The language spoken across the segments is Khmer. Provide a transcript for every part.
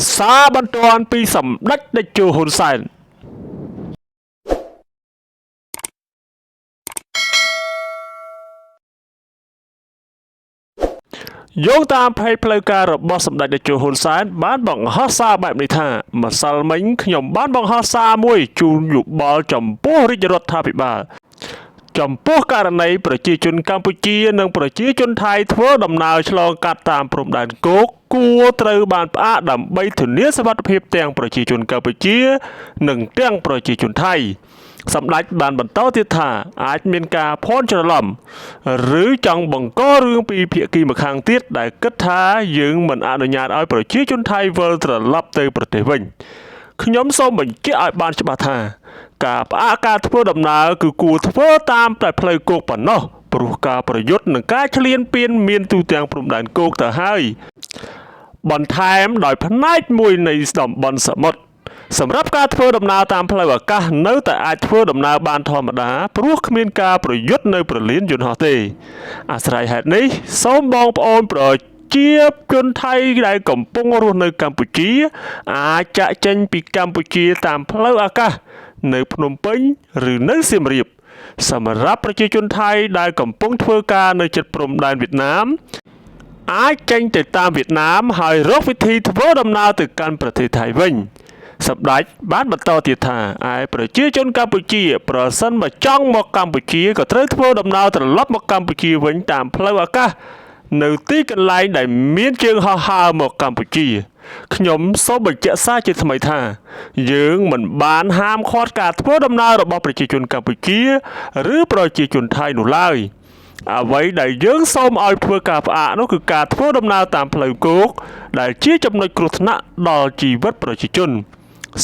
សារបន្ទាន់ពីសម្ដេចតេជោហ៊ុនសែនយោងតាមផេកផ្លូវការរបស់សម្ដេចតេជោហ៊ុនសែនបានបង្ហោះសារបែបនេះថាម្សិលមិញខ្ញុំបានបង្ហោះសារមួយជូនយោបល់ចំពោះរាជរដ្ឋាភិបាលចំពោះករណីប្រជាជនកម្ពុជានិងប្រជាជនថៃធ្វើដំណើរឆ្លងកាត់តាមព្រំដែនគោកគួរត្រូវបានផ្អាកដើម្បីធានាសុវត្ថិភាពទាំងប្រជាជនកម្ពុជានិងទាំងប្រជាជនថៃសម្ដេចបានបន្តទៀតថាអាចមានការភ័ន្តច្រឡំឬចង់បង្ករឿងពីភាគីម្ខាងទៀតដែលគិតថាយើងមិនអនុញ្ញាតឲ្យប្រជាជនថៃវិលត្រឡប់ទៅប្រទេសវិញខ្ញុំសូមបញ្ជាក់ឲ្យបានច្បាស់ថាការផ្អាកការធ្វើដំណើរគឺគួរធ្វើតាមតែផ្លូវគោកប៉ុណ្ណោះព្រោះការប្រយុទ្ធនឹងការឈ្លានពានមានទូទាំងព្រំដែនគោកទៅហើយបន្ថែមដោយផ្នែកមួយនៃតំបន់សមុទ្រសម្រាប់ការធ្វើដំណើរតាមផ្លូវអាកាសនៅតែអាចធ្វើដំណើរបានធម្មតាព្រោះគ្មានការប្រយុទ្ធនៅព្រលានយន្តហោះទេអាស្រ័យហេតុនេះសូមបងប្អូនប្រជាជនថៃដែលកំពុងរស់នៅកម្ពុជាអាចចាកចេញពីកម្ពុជាតាមផ្លូវអាកាសនៅភ្នំពេញឬនៅសៀមរាបសម្រាប់ប្រជាជនថៃដែលកំពុងធ្វើការនៅជិតព្រំដែនវៀតណាមអាចចេញទៅតាមវៀតណាមហើយរកវិធីធ្វើដំណើរទៅកាន់ប្រទេសថៃវិញសម្ដេចបានបន្តទៀតថាឯប្រជាជនកម្ពុជាប្រសិនបើចង់មកកម្ពុជាក៏ត្រូវធ្វើដំណើរត្រឡប់មកកម្ពុជាវិញតាមផ្លូវអាកាសនៅទីកន្លែងដែលមានជើងហោះហើរមកកម្ពុជាខ្ញុំសូមបញ្ជាក់សារជាថ្មីថាយើងមិនបានហាមឃាត់ការធ្វើដំណើររបស់ប្រជាជនកម្ពុជាឬប្រជាជនថៃនោះឡើយអ្វីដែលយើងសូមឲ្យធ្វើការផ្អាកនោះគឺការធ្វើដំណើរតាមផ្លូវគោកដែលជាចំណុចគ្រោះថ្នាក់ដល់ជីវិតប្រជាជន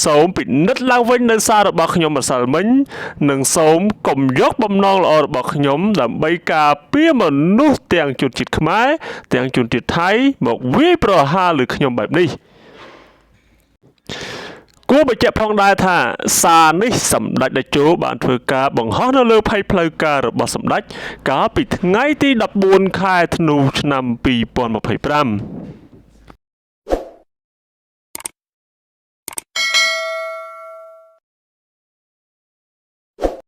សូមពិនិត្យឡើងវិញនៅសាររបស់ខ្ញុំម្សិលមិញនិងសូមកុំយកបំណងល្អរបស់ខ្ញុំដើម្បីការពារមនុស្សទាំងជនជាតិខ្មែរទាំងជនជាតិថៃមកវាយប្រហារលើខ្ញុំបែបនេះគួរបញ្ជាក់ផងដែរថាសារនេះសម្ដេចតេជោបានធ្វើការបង្ហោះនៅលើផេកផ្លូវការរបស់សម្ដេចកាលពីថ្ងៃទី14ខែធ្នូឆ្នាំ2025